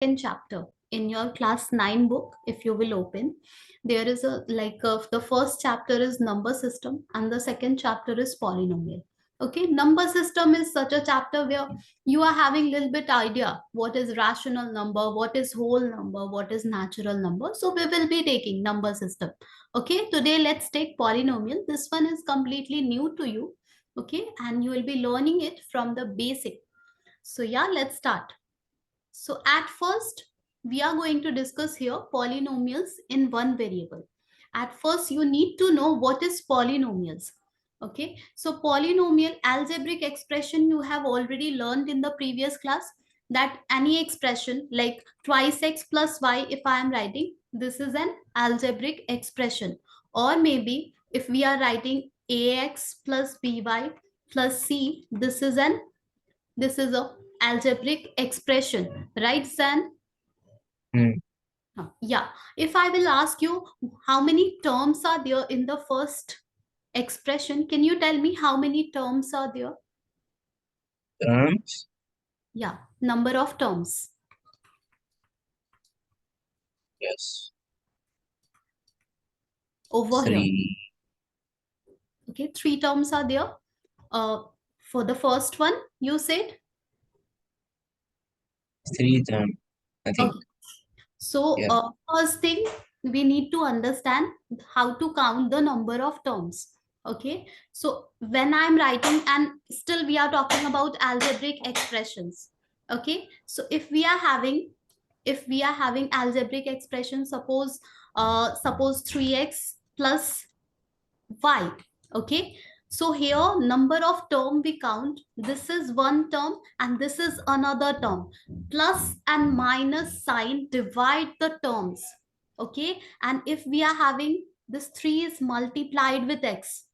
second chapter in your class 9 book. If you will open, there is a the first chapter is number system and the second chapter is polynomial. Okay, number system is such a chapter where you are having little bit idea what is rational number, what is whole number, what is natural number. So we will be taking number system. Okay, today let's take polynomial. This one is completely new to you. Okay, and you will be learning it from the basic. So yeah, let's start. So at first, we are going to discuss here polynomials in one variable. At first, you need to know what is polynomials. Okay, so polynomial algebraic expression you have already learned in the previous class, that any expression like twice x plus y, if I am writing, this is an algebraic expression. Or maybe if we are writing ax plus by plus c, this is a algebraic expression, right, Zain? Hmm. Yeah. If I will ask you how many terms are there in the first expression, can you tell me how many terms are there? Terms? Yeah, number of terms. Yes. Over here. 3. Okay, 3 terms are there. For the first one, you said? 3 terms, I think. Okay. So, Yeah. first thing, we need to understand how to count the number of terms. Okay. So, when I'm writing, and still we are talking about algebraic expressions. Okay. So, if we are having algebraic expression, suppose 3x plus y. Okay, so here number of term we count, this is one term and this is another term. Plus and minus sign divide the terms. Okay, and if we are having this 3 is multiplied with x,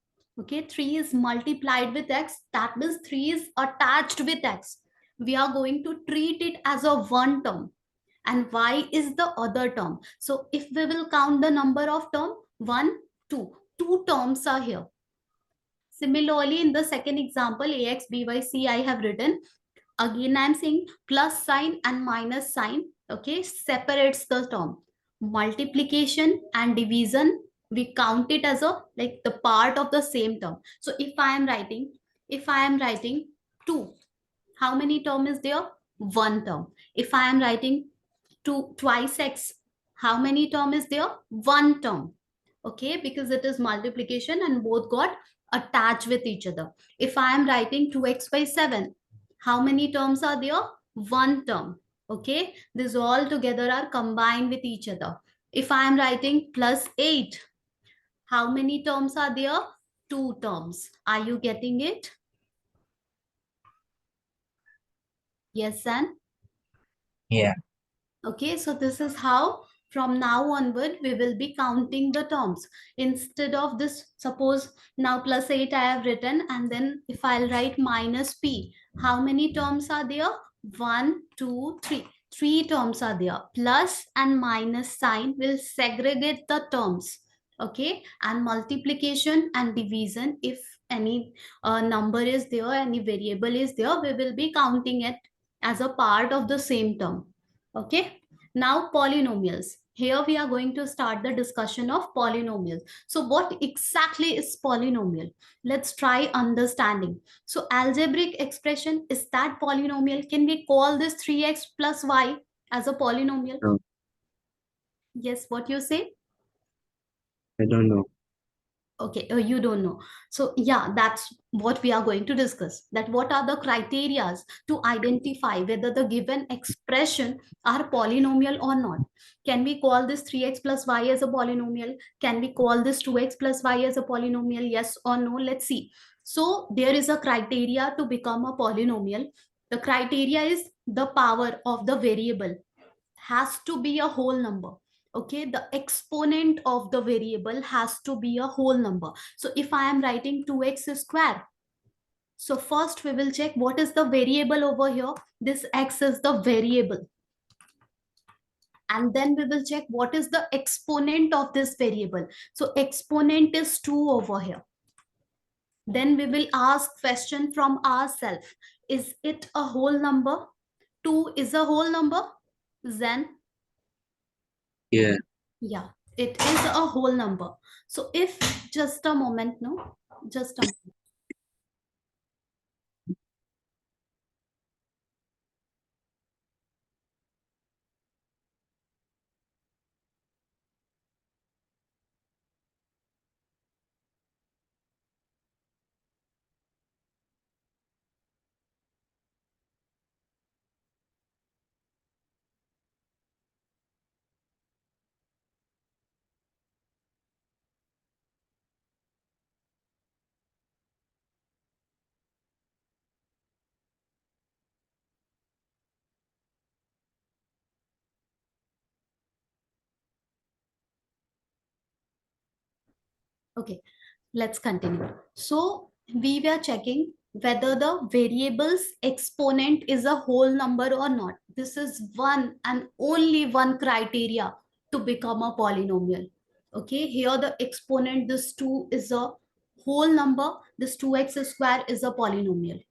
okay, 3 is multiplied with x, that means 3 is attached with x, we are going to treat it as a one term and y is the other term. So if we will count the number of term, 1, 2 terms are here. Similarly, in the second example, ax, by, c, I have written. Again, I'm saying plus sign and minus sign, okay, separates the term. Multiplication and division, we count it as a like the part of the same term. So if I am writing 2, how many term is there? One term. If I am writing 2 twice x, how many term is there? One term. Okay, because it is multiplication and both got attached with each other. If I am writing 2x by 7, how many terms are there? One term. Okay, these all together are combined with each other. If I am writing plus 8, how many terms are there? Two terms. Are you getting it? Yes, and Yeah. okay, so this is how from now onward we will be counting the terms. Instead of this, suppose now plus 8 I have written, and then if I'll write minus p, how many terms are there? 1, 2, 3. 3 terms are there. Plus and minus sign will segregate the terms. Okay, and multiplication and division, if any number is there, any variable is there, we will be counting it as a part of the same term. Okay, now polynomials. Here we are going to start the discussion of polynomials. So what exactly is polynomial? Let's try understanding. So algebraic expression, is that polynomial? Can we call this 3x plus y as a polynomial? No, Yes, what you say? I don't know. Okay, you don't know. So yeah, that's what we are going to discuss, that what are the criterias to identify whether the given expression are polynomial or not. Can we call this 3x plus y as a polynomial? Can we call this 2x plus y as a polynomial? Yes or no? Let's see. So there is a criteria to become a polynomial. The criteria is the power of the variable has to be a whole number. Okay, the exponent of the variable has to be a whole number. So if I am writing 2x square, so first we will check what is the variable over here. This x is the variable, and then we will check what is the exponent of this variable. So exponent is 2 over here. Then we will ask question from ourselves, is it a whole number? 2 is a whole number? Zen? Yeah. Yeah, it is a whole number. So if, just a moment, no, just a moment. Okay, let's continue. So we were checking whether the variable's exponent is a whole number or not. This is one and only one criteria to become a polynomial. Okay, here the exponent, this 2 is a whole number, this 2x square is a polynomial.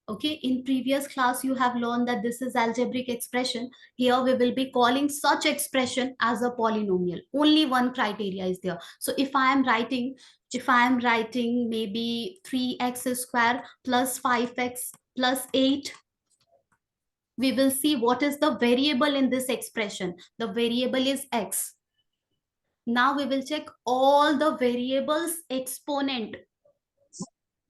Okay, in previous class you have learned that this is algebraic expression. Here we will be calling such expression as a polynomial. Only one criteria is there. So if I am writing maybe 3x square plus 5x plus 8, we will see what is the variable in this expression. The variable is x. Now we will check all the variables exponent.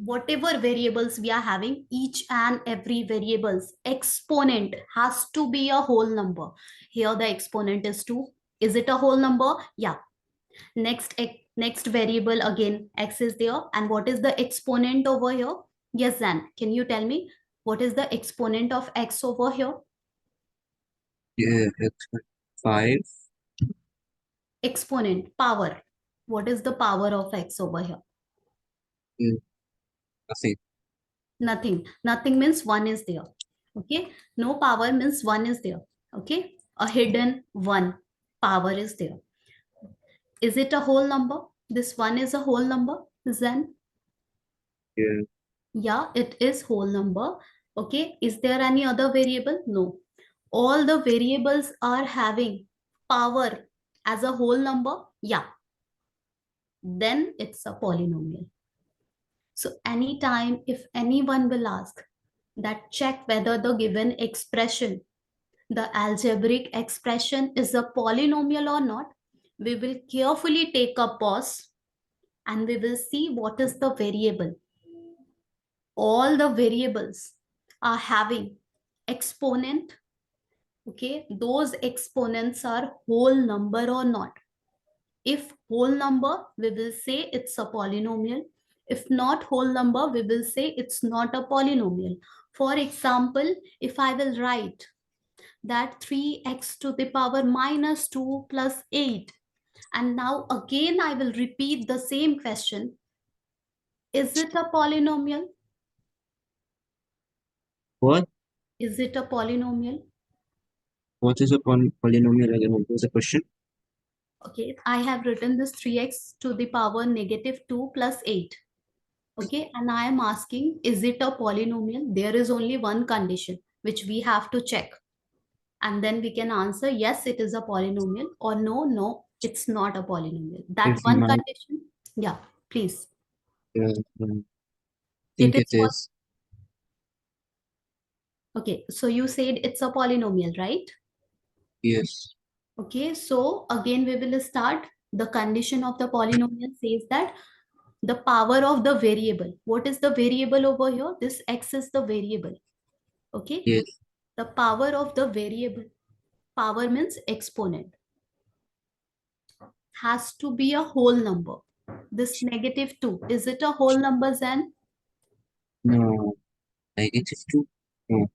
Whatever variables we are having, each and every variables exponent has to be a whole number. Here the exponent is 2. Is it a whole number? Yeah. Next variable again x is there, and what is the exponent over here? Yes, Zan, can you tell me what is the exponent of x over here? Yeah. It's 5. Exponent, power. What is the power of x over here? Yeah. Nothing. Nothing means 1 is there. Okay, no power means 1 is there. Okay, a hidden 1 power is there. Is it a whole number? This 1 is a whole number, then? Yeah. Yeah, it is whole number. Okay, is there any other variable? No, all the variables are having power as a whole number. Yeah, then it's a polynomial. So anytime if anyone will ask that, check whether the given expression, the algebraic expression, is a polynomial or not, we will carefully take a pause and we will see what is the variable. All the variables are having exponent. Okay, those exponents are whole number or not. If whole number, we will say it's a polynomial. If not whole number, we will say it's not a polynomial. For example, if I will write that 3x to the power minus 2 plus 8. And now again, I will repeat the same question. Is it a polynomial? What? Is it a polynomial? What is a polynomial again? What was the question? Okay, I have written this 3x to the power negative 2 plus 8. Okay, and I am asking, is it a polynomial? There is only one condition which we have to check. And then we can answer, yes, it is a polynomial, or no, no, it's not a polynomial. That If one my condition, yeah, please. It think is it is. okay. So you said it's a polynomial, right? Yes. Okay, so again we will start. The condition of the polynomial says that the power of the variable. What is the variable over here? This x is the variable. Okay, Yes. the power of the variable, power means exponent, has to be a whole number. This negative 2, is it a whole number, Zen? No. -2. No.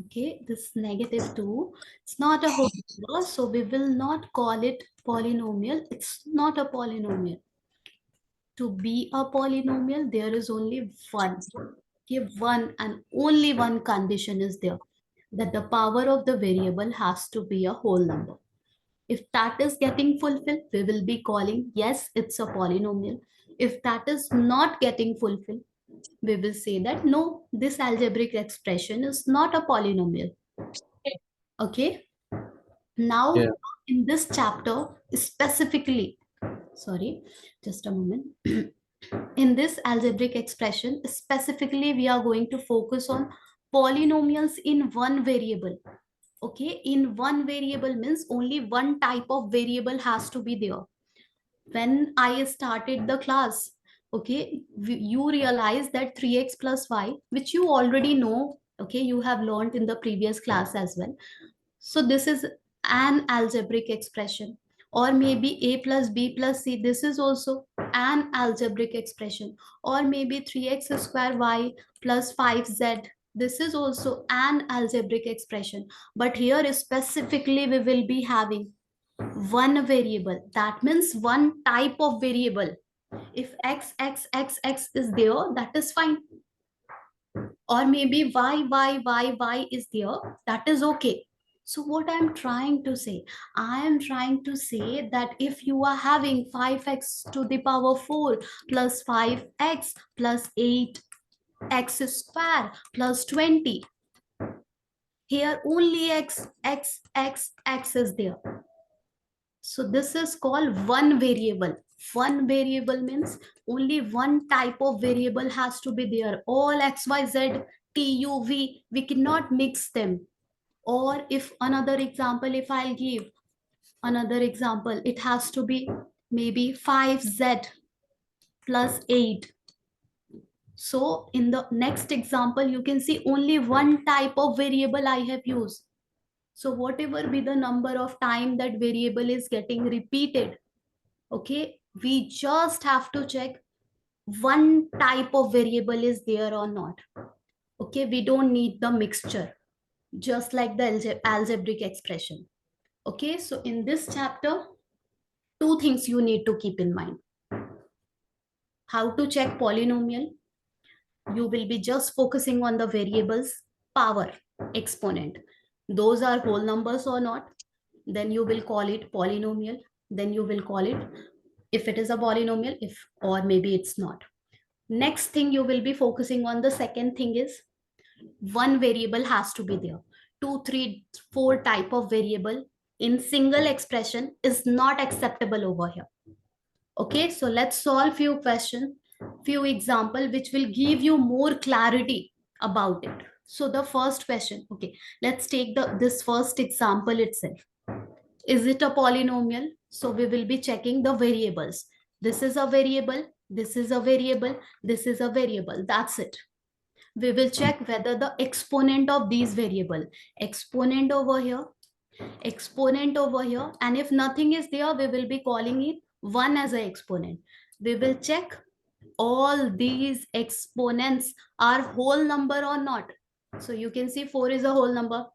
Okay, this negative 2, it's not a whole number, so we will not call it polynomial. It's not a polynomial. To be a polynomial, there is only one. Okay, one and only one condition is there, that the power of the variable has to be a whole number. If that is getting fulfilled, we will be calling, yes, it's a polynomial. If that is not getting fulfilled, we will say that no, this algebraic expression is not a polynomial. Okay. Now, Yeah. in this chapter, specifically, sorry, just a moment. In this algebraic expression, specifically, we are going to focus on polynomials in one variable. Okay, in one variable means only one type of variable has to be there. When I started the class, okay, you realize that 3x plus y, which you already know, okay, you have learned in the previous class as well. So this is an algebraic expression. Or maybe a plus b plus c, this is also an algebraic expression. Or maybe 3x square y plus 5z, this is also an algebraic expression. But here specifically we will be having one variable. That means one type of variable. If x is there, that is fine. Or maybe y is there, that is okay. So what I'm trying to say, I am trying to say that if you are having 5x to the power 4 plus 5x plus 8x square plus 20, here only x is there. So this is called one variable. One variable means only one type of variable has to be there. All x, y, z, t, u, v, we cannot mix them. Or if another example, if I'll give another example, it has to be maybe 5z plus 8. So in the next example, you can see only one type of variable I have used. So whatever be the number of time that variable is getting repeated, okay, we just have to check one type of variable is there or not. Okay, we don't need the mixture, just like the algebraic expression. Okay, so in this chapter, two things you need to keep in mind. How to check polynomial, you will be just focusing on the variables, power, exponent, those are whole numbers or not, then you will call it polynomial. Then you will call it, if it is a polynomial, if, or maybe it's not. Next thing you will be focusing on, the second thing is one variable has to be there. Two, three, four type of variable in single expression is not acceptable over here. Okay, so let's solve few questions, few example which will give you more clarity about it. So the first question, okay, let's take the this first example itself. Is it a polynomial? So we will be checking the variables. This is a variable, this is a variable, this is a variable. That's it. We will check whether the exponent of these variable, exponent over here, and if nothing is there, we will be calling it 1 as an exponent. We will check all these exponents are whole number or not. So you can see 4 is a whole number,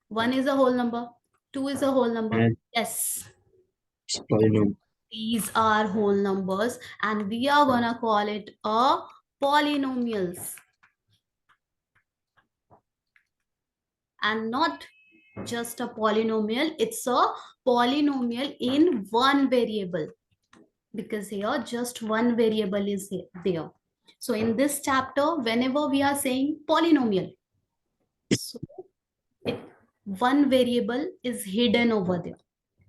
1 is a whole number, 2 is a whole number. And Yes, it's polynomial. these are whole numbers and we are gonna call it a polynomials, and not just a polynomial, it's a polynomial in one variable, because here just one variable is there. So in this chapter, whenever we are saying polynomial, so it, one variable is hidden over there.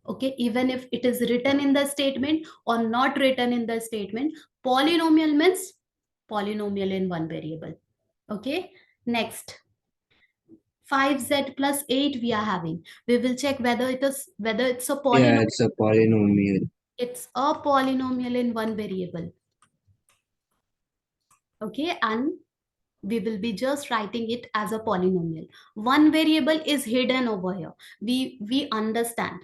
Okay, even if it is written in the statement or not written in the statement, polynomial means polynomial in one variable. Okay, next, 5z plus 8 we are having. We will check whether it's a Yeah, polynomial. it's a polynomial. It's a polynomial in one variable. Okay, and we will be just writing it as a polynomial. One variable is hidden over here. We understand,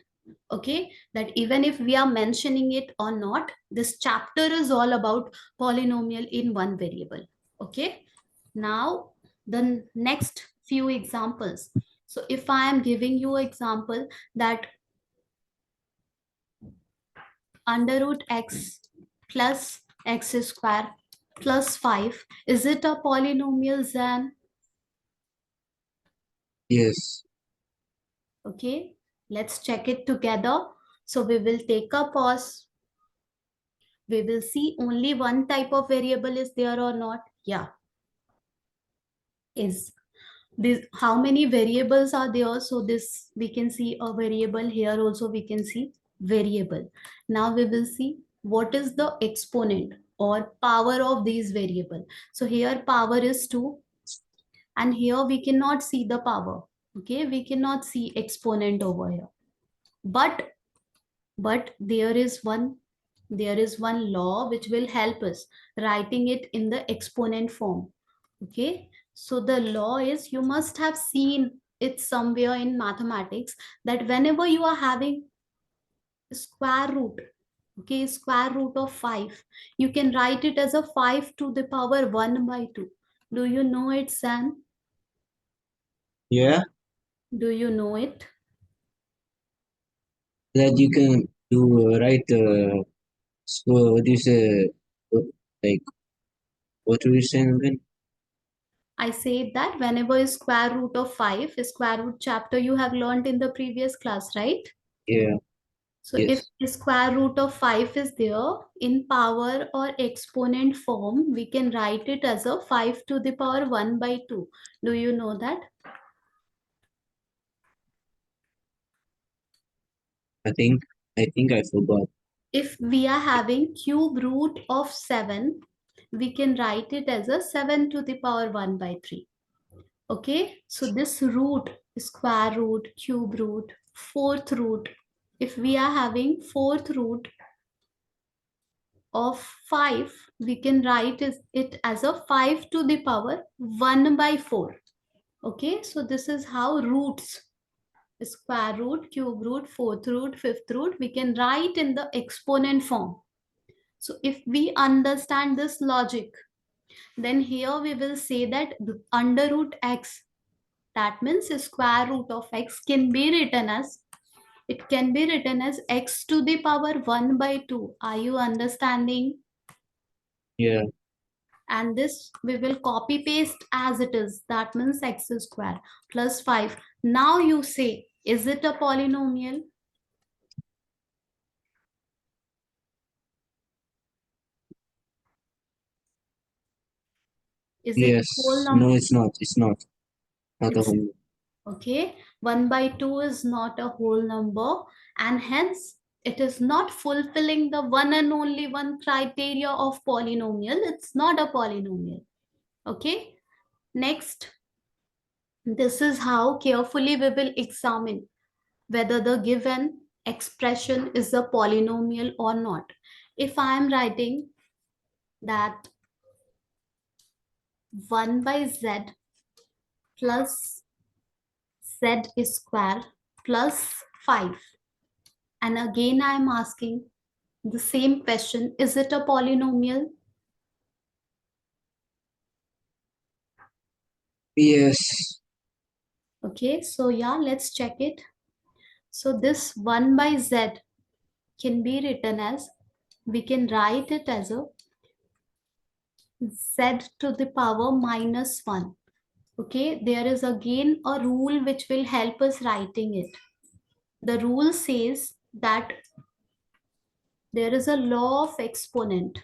okay, that even if we are mentioning it or not, this chapter is all about polynomial in one variable. Okay, now the next few examples. So if I am giving you example that under root x plus x square plus 5, is it a polynomial, Zan? Yes. Okay, let's check it together. So we will take a pause. We will see only one type of variable is there or not. Yeah, is this, how many variables are there? So this, we can see a variable here, also we can see variable. Now we will see what is the exponent or power of these variable. So here power is 2, and here we cannot see the power. Okay, we cannot see exponent over here, but there is one law which will help us writing it in the exponent form. Okay, so the law is, you must have seen it somewhere in mathematics, that whenever you are having square root, okay, square root of 5, you can write it as a 5 to the power 1 by 2. Do you know it, Sam? Yeah, Do you know it? that you can do right. So what do you say? Like what do you say again? I said that whenever is square root of 5, square root chapter you have learned in the previous class, right? Yeah. So if Yes. the square root of 5 is there in power or exponent form, we can write it as a 5 to the power 1 by 2. Do you know that? I think. I think I forgot. If we are having cube root of 7, we can write it as a 7 to the power 1 by 3. Okay, so this root, square root, cube root, fourth root, if we are having fourth root of 5, we can write it as a 5 to the power 1 by 4. Okay, so this is how roots, square root, cube root, fourth root, fifth root, we can write in the exponent form. So if we understand this logic, then here we will say that the under root x, that means square root of x can be written as, it can be written as x to the power 1 by 2. Are you understanding? Yeah. And this we will copy paste as it is. That means x square plus 5. Now you say, is it a polynomial? Is it Yes. whole No, number? it's not. It's not. Not a It's home. okay. 1 by 2 is not a whole number, and hence it is not fulfilling the one and only one criteria of polynomial. It's not a polynomial. Okay. Next, this is how carefully we will examine whether the given expression is a polynomial or not. If I am writing that 1 by z plus z square plus 5, and again I am asking the same question, is it a polynomial? Yes. Okay, so yeah, let's check it. So this 1 by z can be written as, we can write it as a z to the power minus 1. Okay, there is again a rule which will help us writing it. The rule says that there is a law of exponent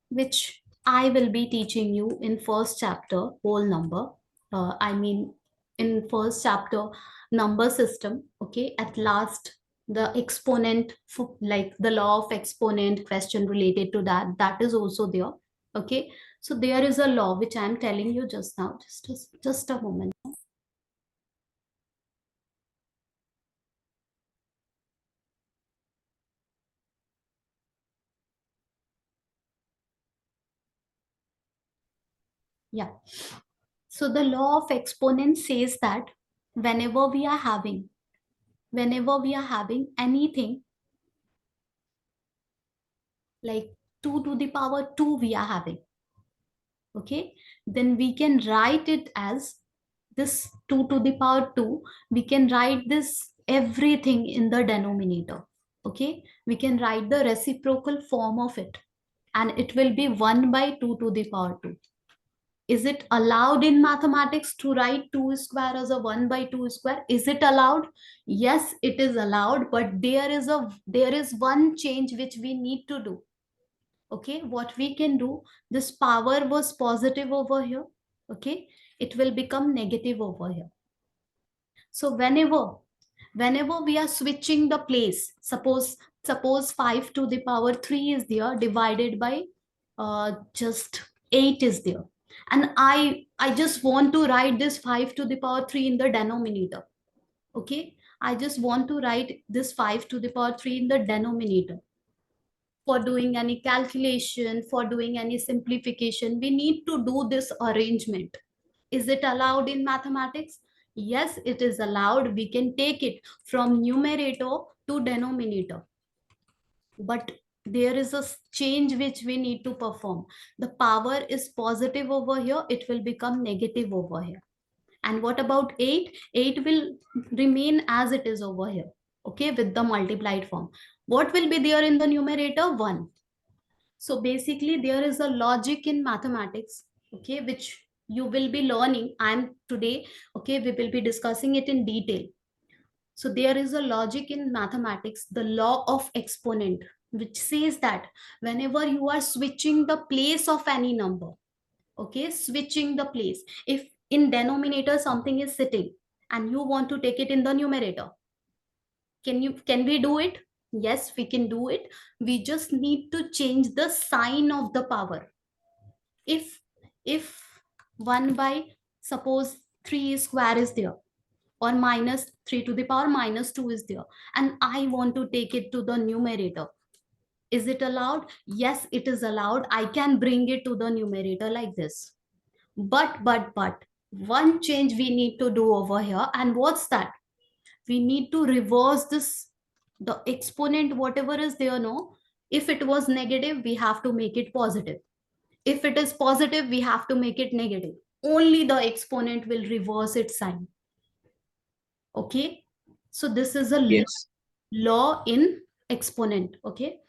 which I will be teaching you in first chapter whole number. I mean, in first chapter number system. Okay, at last the exponent, like the law of exponent question related to that, that is also there. Okay, so there is a law which I am telling you just now. Just a moment. Yeah. So the law of exponent says that whenever we are having, whenever we are having anything like 2 to the power 2 we are having, okay, then we can write it as this 2 to the power 2. We can write this everything in the denominator. Okay, we can write the reciprocal form of it, and it will be 1 by 2 to the power 2. Is it allowed in mathematics to write 2 square as a 1 by 2 square? Is it allowed? Yes, it is allowed, but there is one change which we need to do. Okay, what we can do, this power was positive over here. Okay, it will become negative over here. So whenever we are switching the place, suppose 5 to the power 3 is there divided by just 8 is there, and I just want to write this 5 to the power 3 in the denominator. Okay, I just want to write this 5 to the power 3 in the denominator. For doing any calculation, for doing any simplification, we need to do this arrangement. Is it allowed in mathematics? Yes, it is allowed. We can take it from numerator to denominator. But there is a change which we need to perform. The power is positive over here, it will become negative over here. And what about 8? 8 will remain as it is over here, okay, with the multiplied form. What will be there in the numerator? 1. So basically, there is a logic in mathematics, okay, which you will be learning. I'm today, okay, we will be discussing it in detail. So there is a logic in mathematics, the law of exponent, which says that whenever you are switching the place of any number, okay, switching the place, if in denominator something is sitting and you want to take it in the numerator, can we do it? Yes, we can do it. We just need to change the sign of the power. If 1 by, suppose 3 square is there, or minus 3 to the power minus 2 is there, and I want to take it to the numerator, is it allowed? Yes, it is allowed. I can bring it to the numerator like this. But one change we need to do over here, and what's that? We need to reverse this, the exponent whatever is there, no, if it was negative we have to make it positive. If it is positive we have to make it negative. Only the exponent will reverse its sign. Okay, so this is a Yes. law in exponent. Okay,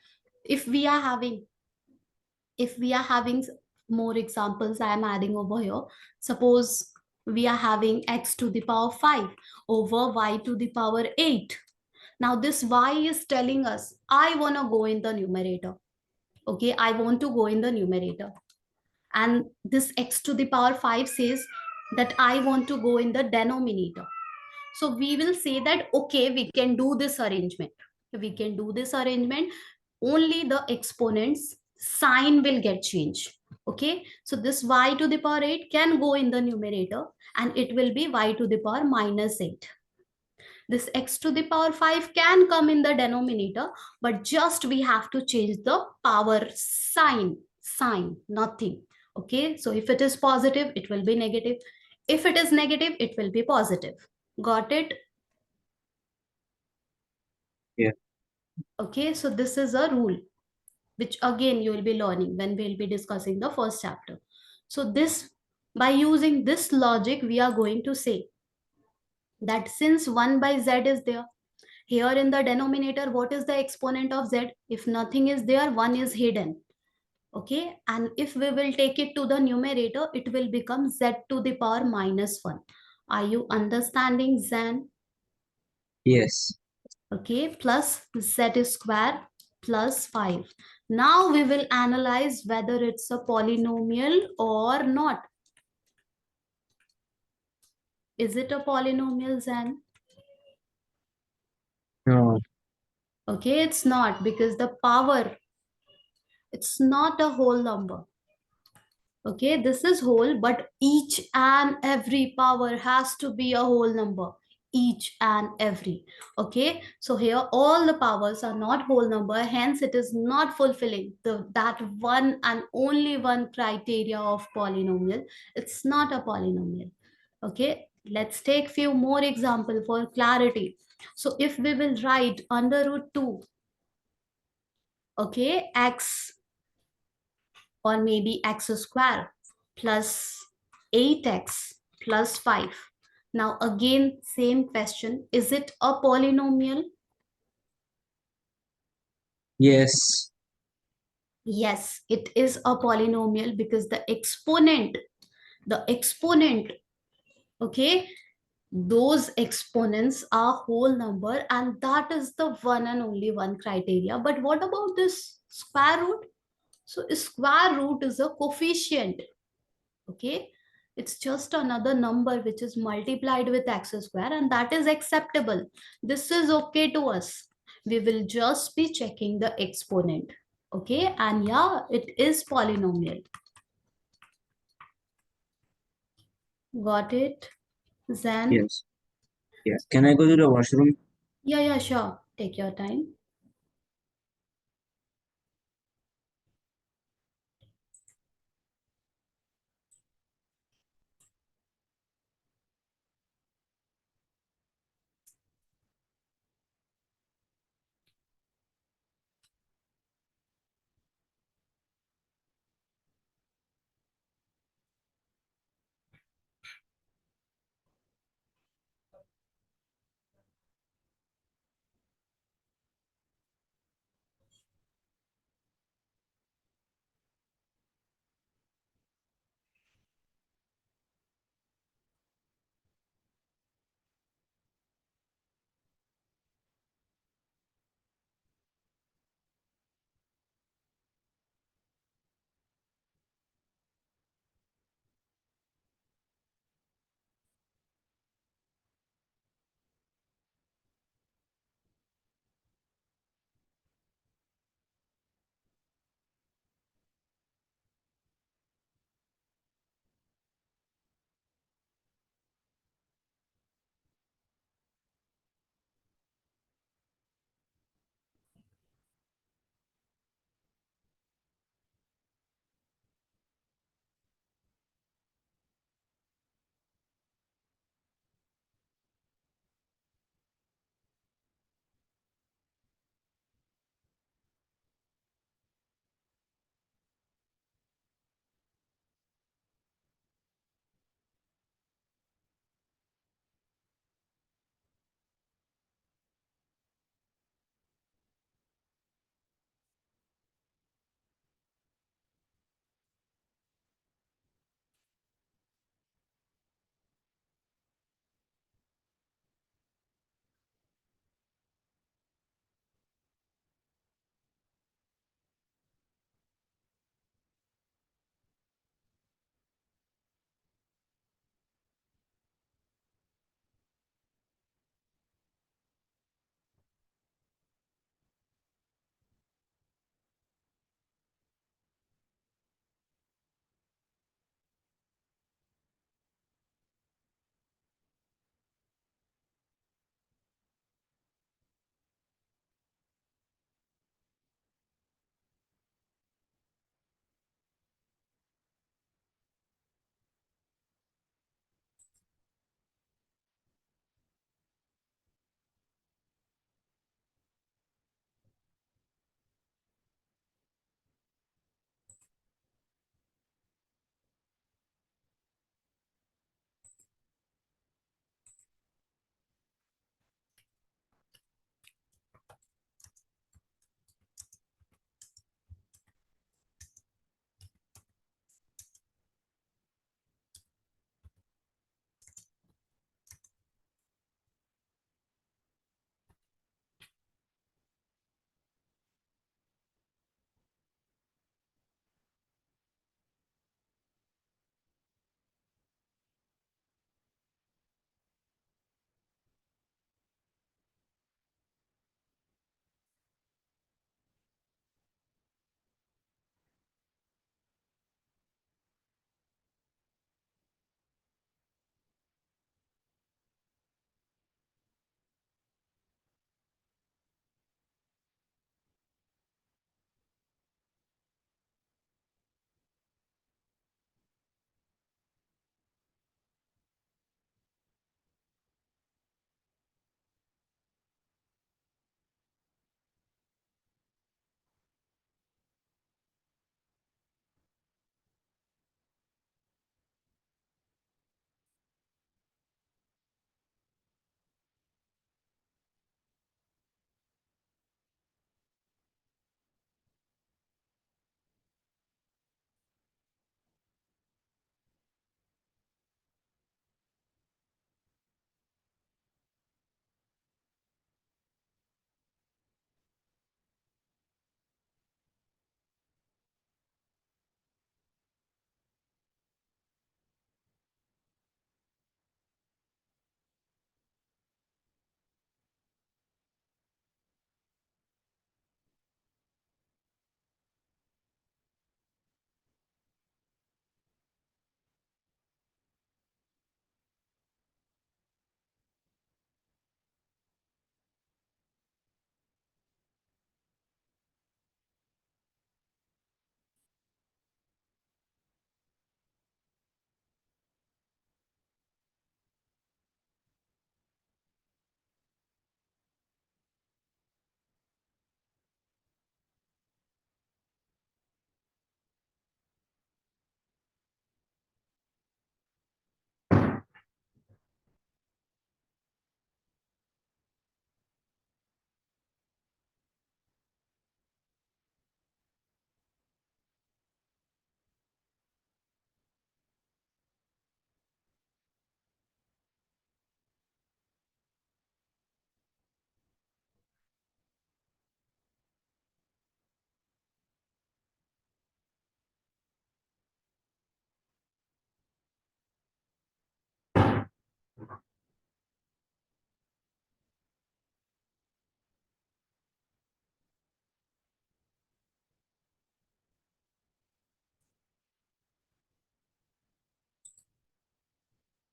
if we are having, if we are having more examples, I am adding over here. Suppose we are having x to the power 5 over y to the power 8. Now this y is telling us I want to go in the numerator. Okay, I want to go in the numerator. And this x to the power 5 says that I want to go in the denominator. So we will say that, okay, we can do this arrangement. We can do this arrangement. Only the exponents sign will get changed. Okay, so this y to the power 8 can go in the numerator and it will be y to the power minus 8. This x to the power 5 can come in the denominator, but just we have to change the power sign, nothing. Okay, so if it is positive it will be negative, if it is negative it will be positive. Got it? Yeah. Okay, so this is a rule which again you will be learning when we will be discussing the first chapter. So this, by using this logic we are going to say that since 1 by z is there, here in the denominator what is the exponent of z? If nothing is there, 1 is hidden. Okay, and if we will take it to the numerator it will become z to the power minus 1. Are you understanding, Zan? Yes. Okay, plus z square plus 5. Now we will analyze whether it's a polynomial or not. Is it a polynomial, Zan? No. Okay, it's not, because the power, it's not a whole number. Okay, this is whole, but each and every power has to be a whole number. Each and every. Okay, so here all the powers are not whole number, hence it is not fulfilling that one and only one criteria of polynomial. It's not a polynomial. Okay, let's take few more example for clarity. So if we will write under root 2, okay, x, or maybe x square plus 8x plus 5. Now again, same question. Is it a polynomial? Yes. Yes, it is a polynomial because the exponent, okay, those exponents are whole number, and that is the one and only one criteria. But what about this square root? So square root is a coefficient. Okay, It's just another number which is multiplied with x square, and that is acceptable. This is okay to us. We will just be checking the exponent. Okay, and yeah, it is polynomial. Got it, Zen? Yes. Yeah. Can I go to the washroom? Yeah, yeah, sure. Take your time.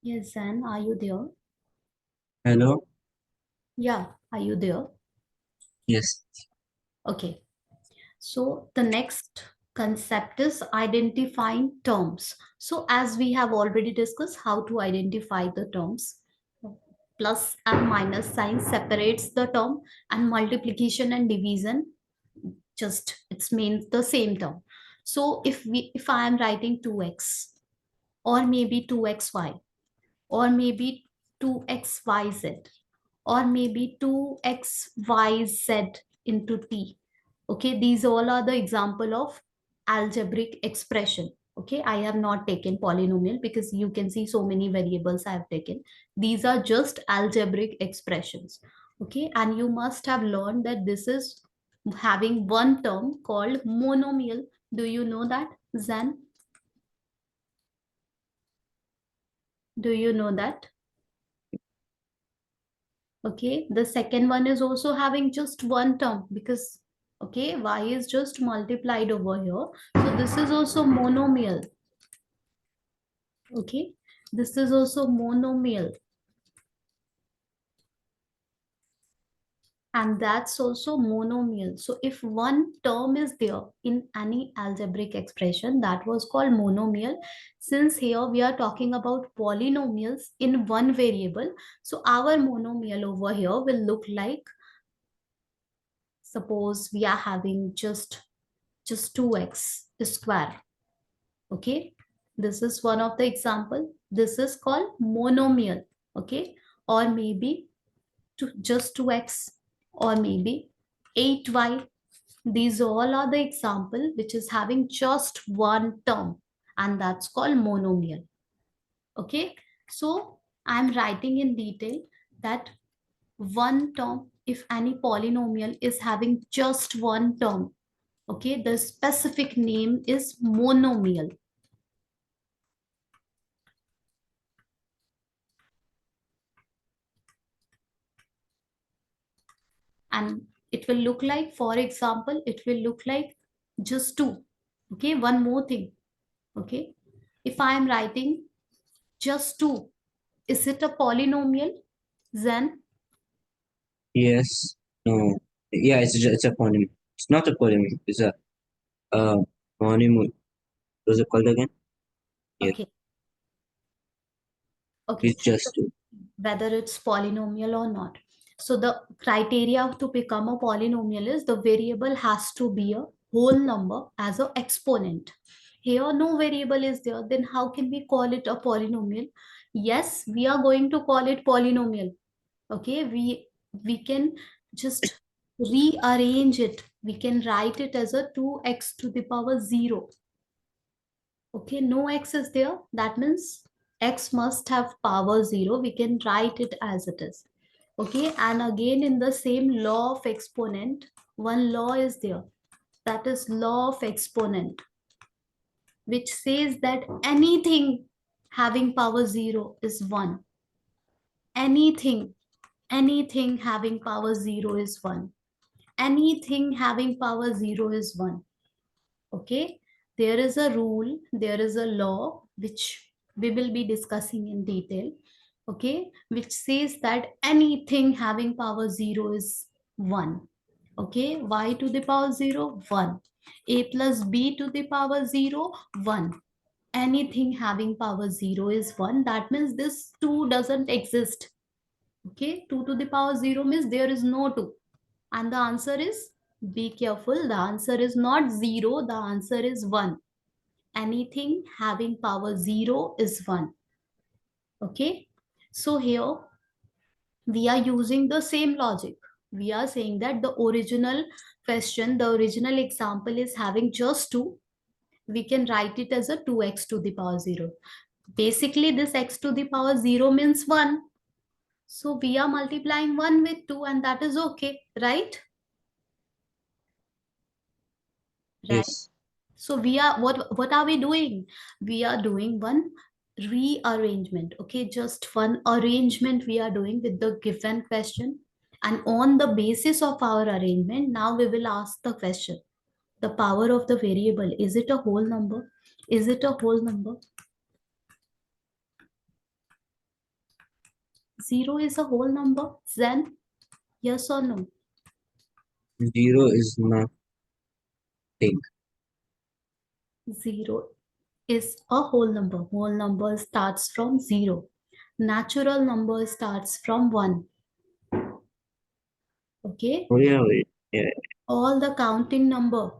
Yes, Zan, are you there? Hello? Yeah, are you there? Yes. Okay. So the next concept is identifying terms. So as we have already discussed how to identify the terms, plus and minus sign separates the term, and multiplication and division just it means the same term. So if I am writing 2x or maybe 2xy or maybe 2xyz or maybe 2xyz into t. Okay, these all are the example of algebraic expression. Okay, I have not taken polynomial because you can see so many variables I have taken. These are just algebraic expressions. Okay, and you must have learned that this is having one term called monomial. Do you know that, Zan? Do you know that? Okay, the second one is also having just one term because okay, y is just multiplied over here. So this is also monomial. Okay, this is also monomial, and that's also monomial. So if one term is there in any algebraic expression, that was called monomial. Since here we are talking about polynomials in one variable, so our monomial over here will look like, suppose we are having just 2x square. Okay, this is one of the example. This is called monomial. Okay, or maybe just 2x or maybe 8y. These all are the example which is having just one term, and that's called monomial. Okay, so I'm writing in detail that one term, if any polynomial is having just one term, okay, the specific name is monomial. And it will look like, for example, it will look like just two. Okay, one more thing. Okay, if I am writing just two, is it a polynomial, then? Yes. No. Yeah, it's a polynomial. It's not a polynomial. It's a monomy. What's it called again? Yeah, Okay, okay, it's just two. whether it's polynomial or not. So the criteria to become a polynomial is the variable has to be a whole number as an exponent. Here no variable is there, then how can we call it a polynomial? Yes, we are going to call it polynomial. Okay, we can just rearrange it. We can write it as a 2x to the power 0. Okay, no x is there. That means x must have power 0. We can write it as it is. Okay, and again in the same law of exponent, one law is there. That is law of exponent, which says that anything having power 0 is 1. Anything, anything having power 0 is 1. Anything having power 0 is 1. Okay, there is a rule, there is a law which we will be discussing in detail. Okay, which says that anything having power 0 is 1. Okay, y to the power 0, 1. A plus b to the power 0, 1. Anything having power 0 is 1. That means this 2 doesn't exist. Okay, 2 to the power 0 means there is no 2. And the answer is, be careful, the answer is not 0, the answer is 1. Anything having power 0 is 1. Okay, so here we are using the same logic. We are saying that the original question, the original example is having just 2. We can write it as a 2x to the power 0. Basically, this x to the power 0 means 1. So we are multiplying 1 with 2, and that is okay, right? Right. Yes. So we are what are we doing? We are doing one rearrangement. Okay, just one arrangement we are doing with the given question, and on the basis of our arrangement, now we will ask the question. The power of the variable, is it a whole number? Is it a whole number? 0 is a whole number, then yes or no? 0 is nothing. 0 is a whole number. Whole number starts from 0. Natural number starts from 1. Okay, Oh yeah, wait. Yeah. all the counting number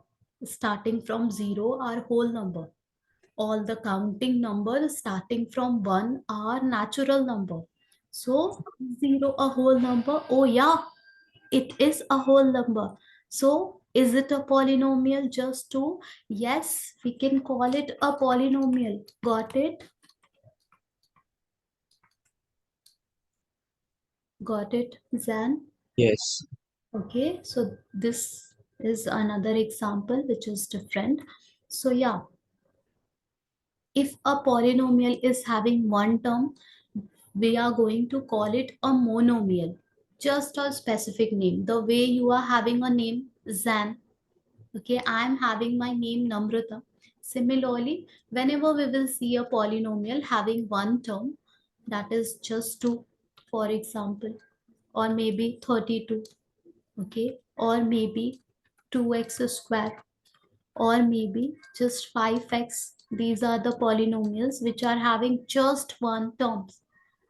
starting from 0 are whole number. All the counting numbers starting from 1 are natural number. So 0 a whole number. Oh yeah, it is a whole number. So is it a polynomial? Just 2? Yes, we can call it a polynomial. Got it? Got it, Zan? Yes. Okay, so this is another example which is different. So yeah, if a polynomial is having one term, we are going to call it a monomial. Just a specific name. The way you are having a name, Zan. Okay, I am having my name Namrata. Similarly, whenever we will see a polynomial having one term, that is just 2, for example, or maybe 32, okay, or maybe 2x square, or maybe just 5x. These are the polynomials which are having just one term,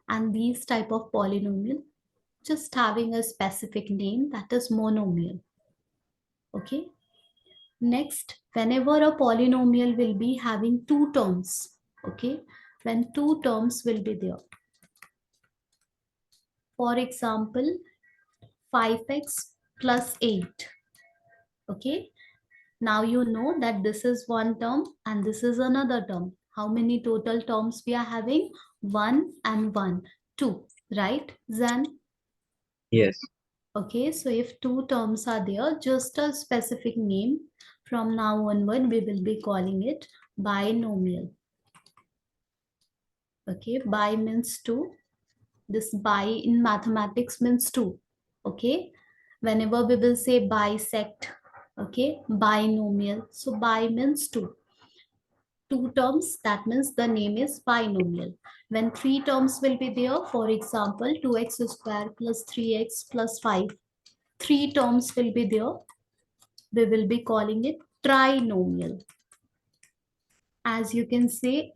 and these type of polynomial just having a specific name, that is monomial. Okay, next, whenever a polynomial will be having two terms, okay, when two terms will be there, for example 5x plus 8. Okay, now you know that this is one term and this is another term. How many total terms we are having? 1 and 1, 2, right, Zan? Yes. Okay, so if two terms are there, just a specific name, from now onward we will be calling it binomial. Okay, bi means 2. This bi in mathematics means 2. Okay, whenever we will say bisect, okay, binomial, so bi means 2. Two terms, that means the name is binomial. When three terms will be there, for example 2x square plus 3x plus 5, three terms will be there, we will be calling it trinomial. As you can say,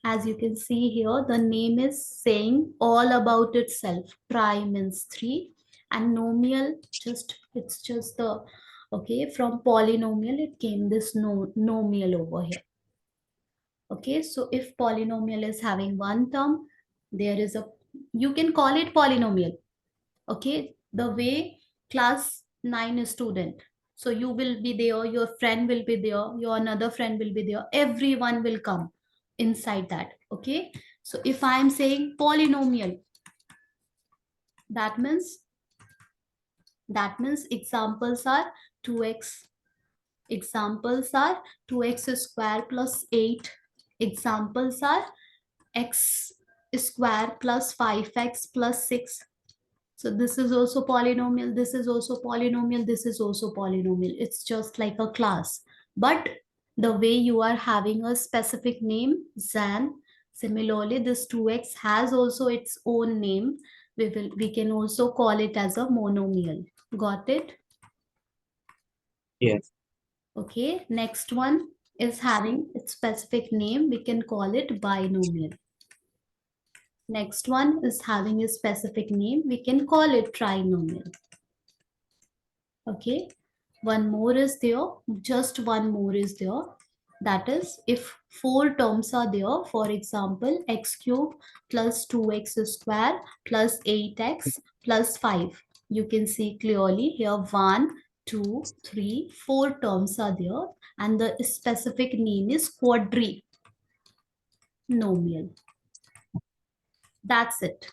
as you can see here, the name is saying all about itself. Tri means 3, and nomial, just it's just the, okay, from polynomial it came this no, nomial over here. Okay, so if polynomial is having one term, there is a, you can call it polynomial. Okay, the way class 9 student, so you will be there, your friend will be there, your another friend will be there, everyone will come inside that. Okay, so if I am saying polynomial, that means, examples are 2x, examples are 2x square plus 8, examples are x square plus 5x plus 6. So this is also polynomial, this is also polynomial, this is also polynomial. It's just like a class. But the way you are having a specific name, Zan, similarly this 2x has also its own name. We can also call it as a monomial. Got it? Yes. Okay. Next one is having its specific name. We can call it binomial. Next one is having a specific name. We can call it trinomial. Okay, one more is there, just one more is there. That is, if four terms are there, for example x cube plus 2x square plus 8x plus 5, you can see clearly here 1, 2, 3, 4 terms are there, and the specific name is quadrinomial. That's it.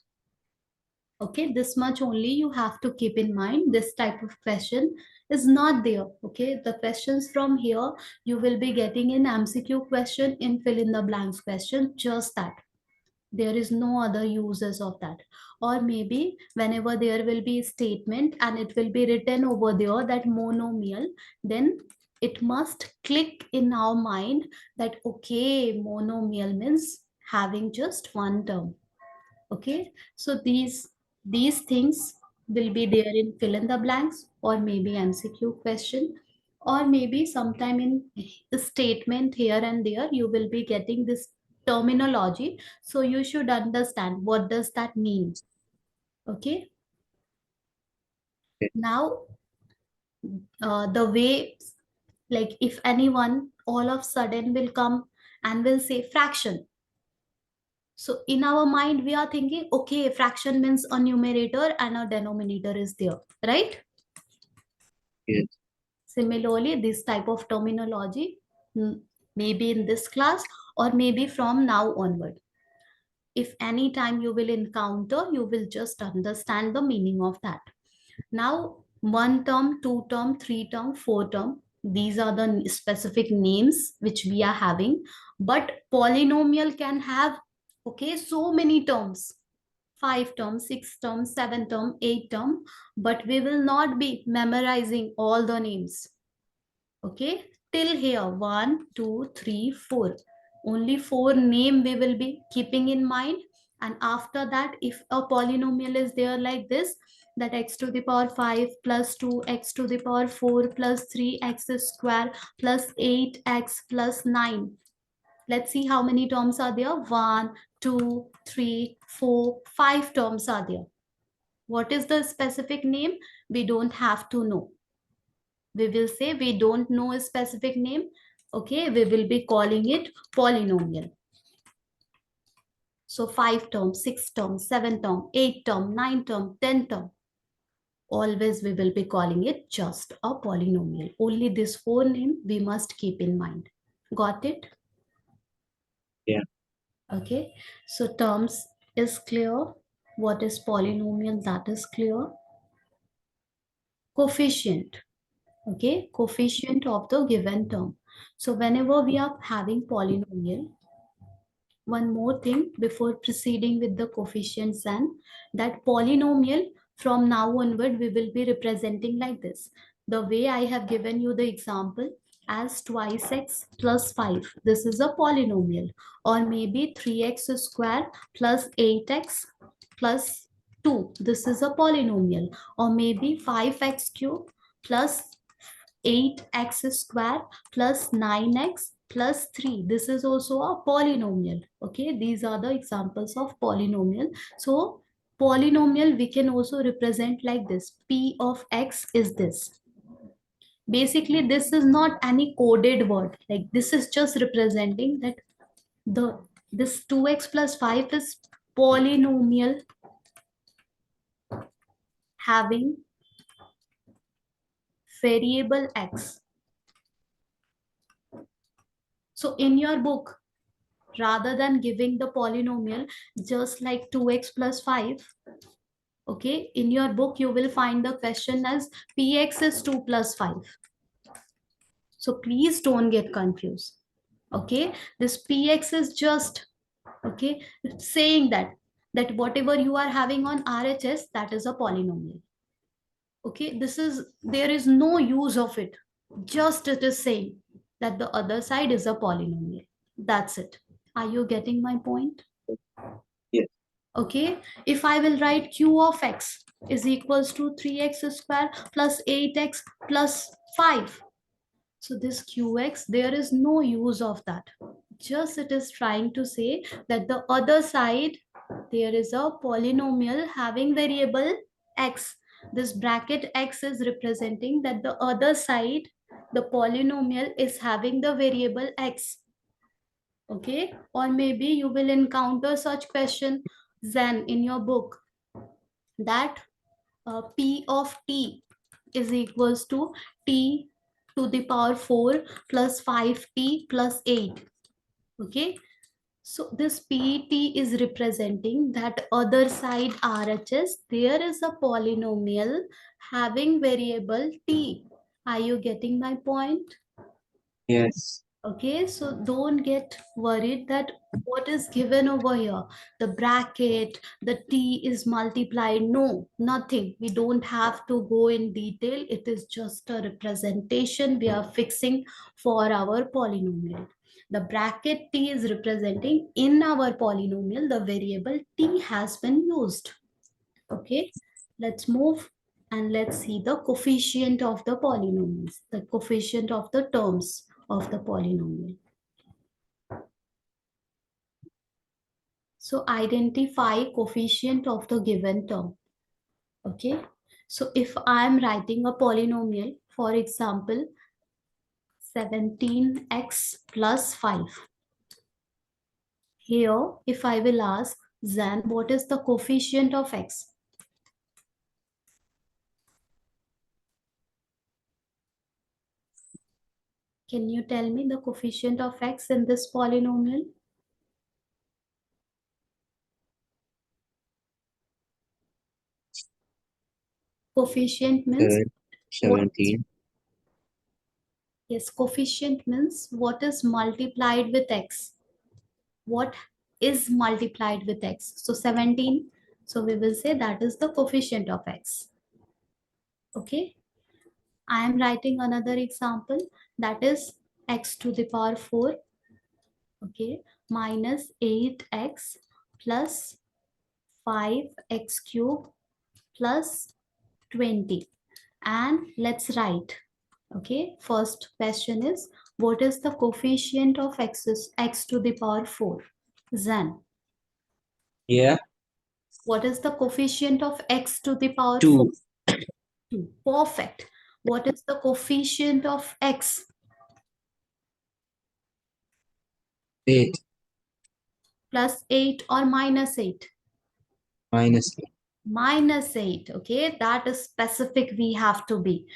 Okay, this much only you have to keep in mind. This type of question is not there. Okay, the questions from here you will be getting in MCQ question, in fill in the blanks question, just that. There is no other uses of that. Or maybe whenever there will be a statement and it will be written over there that monomial, then it must click in our mind that okay, monomial means having just one term. Okay, so these things will be there in fill in the blanks, or maybe MCQ question, or maybe sometime in the statement here and there you will be getting this terminology, so you should understand what does that mean. Okay, Okay. now the way, like if anyone all of sudden will come and will say fraction, so in our mind we are thinking okay, fraction means a numerator and a denominator is there, right? Yes. Similarly, this type of terminology, maybe in this class or maybe from now onward, if any time you will encounter, you will just understand the meaning of that. Now, one term, two term, three term, four term, these are the specific names which we are having. But polynomial can have, okay, so many terms, five term, six term, seven term, eight term, but we will not be memorizing all the names. Okay, till here, one, two, three, four. Only four name we will be keeping in mind. And after that, if a polynomial is there like this, that x to the power 5 plus 2 x to the power 4 plus 3 x square plus 8x plus 9. Let's see how many terms are there. One, two, three, four, five terms are there. What is the specific name? We don't have to know. We will say we don't know a specific name. Okay, we will be calling it polynomial. So 5 term, 6 term, 7 term, 8 term, 9 term, 10 term. Always we will be calling it just a polynomial. Only this four name we must keep in mind. Got it? Yeah. Okay. So terms is clear. What is polynomial? That is clear. Coefficient. Okay. Coefficient of the given term. So whenever we are having polynomial, one more thing before proceeding with the coefficients, and that polynomial from now onward we will be representing like this. The way I have given you the example as twice x plus 5, this is a polynomial, or maybe 3x square plus 8x plus 2, this is a polynomial, or maybe 5x cube plus 8x square plus 9x plus 3, this is also a polynomial. Okay, these are the examples of polynomial. So polynomial we can also represent like this. P of x is this. Basically this is not any coded word, like this is just representing that the this 2x plus 5 is polynomial having variable x. So in your book, rather than giving the polynomial just like 2x plus 5, okay, in your book you will find the question as px is 2 plus 5. So please don't get confused. Okay, this px is just, okay, saying that whatever you are having on RHS, that is a polynomial. Okay, this is, there is no use of it, just it is saying that the other side is a polynomial. That's it. Are you getting my point? Yes. Okay, if I will write q of x is equals to 3x square plus 8x plus 5. So this qx, there is no use of that. Just it is trying to say that the other side, there is a polynomial having variable x. This bracket x is representing that the other side, the polynomial is having the variable x. Okay, or maybe you will encounter such question, Zain, in your book, that p of t is equals to t to the power 4 plus 5t plus 8. Okay, so this pt is representing that other side RHS, there is a polynomial having variable t. Are you getting my point? Yes. Okay, so don't get worried that what is given over here, the bracket, the t is multiplied. No, nothing. We don't have to go in detail. It is just a representation we are fixing for our polynomial. The bracket t is representing in our polynomial the variable t has been used. Okay, let's move and let's see the coefficient of the polynomials, the coefficient of the terms of the polynomial. So identify coefficient of the given term. Okay, so if I am writing a polynomial, for example, 17x plus 5. Here, if I will ask Zan, what is the coefficient of x? Can you tell me the coefficient of x in this polynomial? Coefficient means Seven, what? 17. Yes, coefficient means what is multiplied with x. What is multiplied with x? So 17. So we will say that is the coefficient of x. Okay. I am writing another example, that is x to the power 4. Okay. Minus 8x plus 5x cube plus 20. And let's write. Okay, first question is, what is the coefficient of x to the power 4? Zan, Yeah, what is the coefficient of x to the power 4? 2, 2. Perfect. What is the coefficient of x? 8, Plus 8 or minus 8? minus Minus 8. Okay, that is specific we have to be.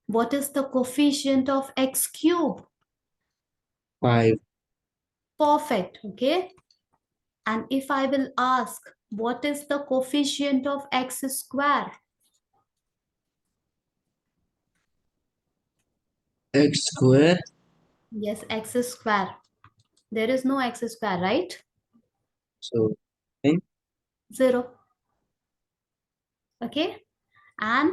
What is the coefficient of x cube? 5, Perfect. Okay. And if I will ask, what is the coefficient of x square? x square. Yes, x square. There is no x square, right? So, 10. 0. Okay. And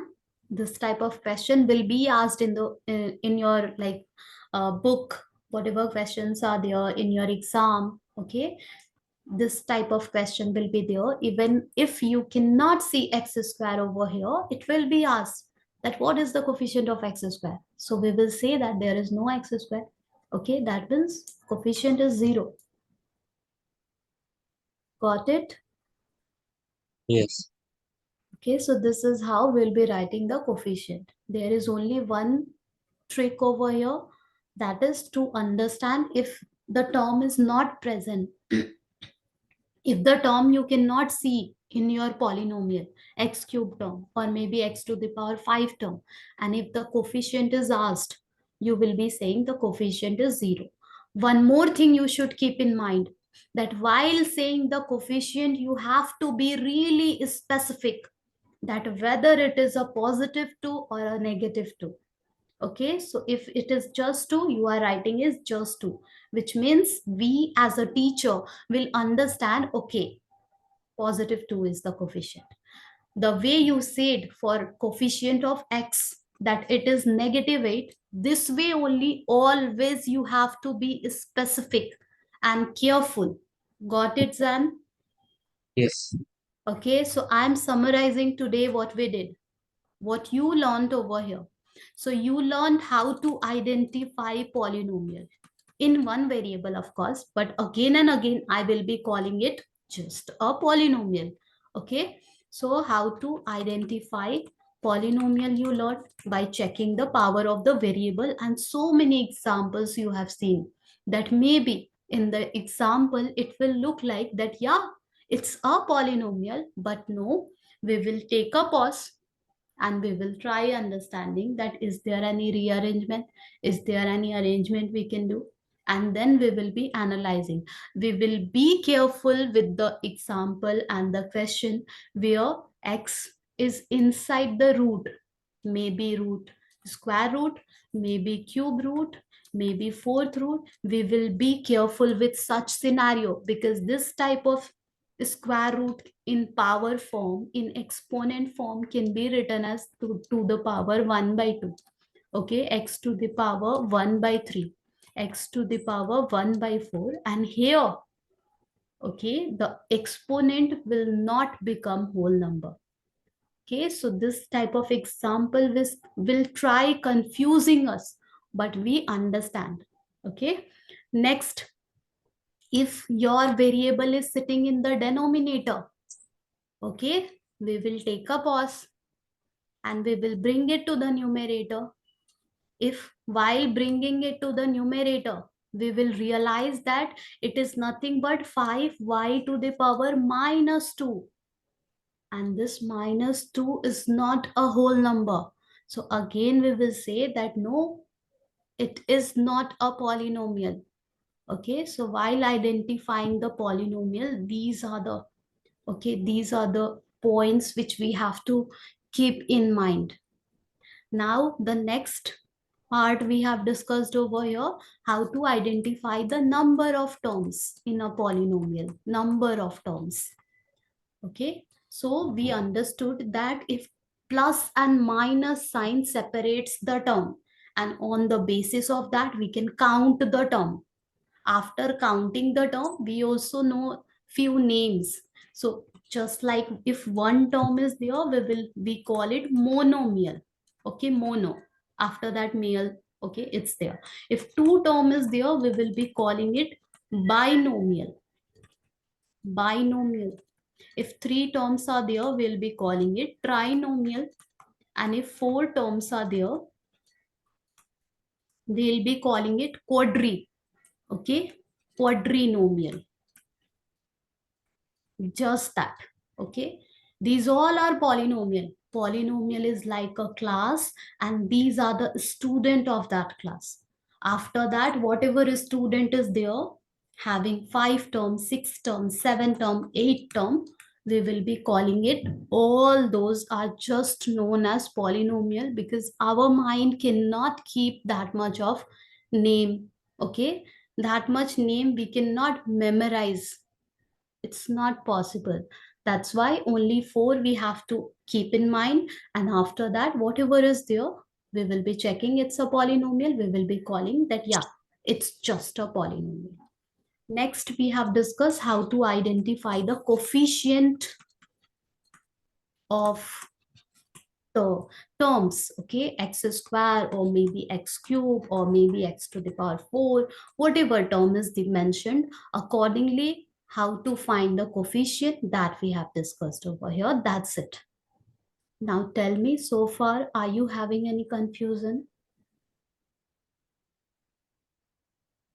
this type of question will be asked in the in your like book, whatever questions are there in your exam. Okay. This type of question will be there. Even if you cannot see x square over here, it will be asked that what is the coefficient of x square. So we will say that there is no x square. Okay. That means coefficient is 0. Got it? Yes. Okay, so this is how we'll be writing the coefficient. There is only one trick over here, that is to understand if the term is not present. If the term you cannot see in your polynomial, x cube term or maybe x to the power 5 term, and if the coefficient is asked, you will be saying the coefficient is 0. One more thing you should keep in mind, that while saying the coefficient, you have to be really specific, that whether it is a positive 2 or a negative 2. Okay, so if it is just 2, you are writing is just 2, which means we as a teacher will understand, okay, positive 2 is the coefficient. The way you said for coefficient of x that it is negative 8, this way only always you have to be specific and careful. Got it, Zan? Yes. Okay, so I'm summarizing today what we did, what you learned over here. So you learned how to identify polynomial in one variable, of course, but again and again, I will be calling it just a polynomial. Okay. So how to identify polynomial you learned by checking the power of the variable, and so many examples you have seen that maybe in the example it will look like that, yeah, it's a polynomial, but no, we will take a pause and we will try understanding that is there any rearrangement, is there any arrangement we can do, and then we will be analyzing. We will be careful with the example and the question where x is inside the root, maybe root square root, maybe cube root, maybe fourth root. We will be careful with such scenario because this type of square root in power form, in exponent form, can be written as to the power 1 by 2. Okay, x to the power 1 by 3, x to the power 1 by 4, and here, okay, the exponent will not become whole number. Okay, so this type of example will try confusing us, but we understand. Okay, next, if your variable is sitting in the denominator, okay, we will take a pause and we will bring it to the numerator. If while bringing it to the numerator, we will realize that it is nothing but 5y to the power minus 2, and this minus 2 is not a whole number. So again we will say that no, it is not a polynomial. Okay, so while identifying the polynomial, these are the points which we have to keep in mind. Now the next part we have discussed over here, how to identify the number of terms in a polynomial, number of terms. Okay, so we understood that if plus and minus sign separates the term, and on the basis of that we can count the term. After counting the term, we also know few names. So just like if one term is there, we call it monomial. Okay, mono. After that meal, okay, it's there. If two term is there, we will be calling it binomial. Binomial. If three terms are there, we'll be calling it trinomial. And if four terms are there, we'll be calling it okay, quadrinomial. Just that. Okay, these all are polynomial. Polynomial is like a class, and these are the student of that class. After that, whatever student is there, having 5 terms, 6 terms, 7 term, 8 term, we will be calling it, all those are just known as polynomial, because our mind cannot keep that much of name. Okay, that much name we cannot memorize. It's not possible. That's why only four we have to keep in mind, and after that whatever is there, we will be checking it's a polynomial, we will be calling that, yeah, it's just a polynomial. Next, we have discussed how to identify the coefficient of the terms. Okay, x square, or maybe x cube, or maybe x to the power 4, whatever term is mentioned, accordingly how to find the coefficient, that we have discussed over here. That's it. Now tell me, so far are you having any confusion?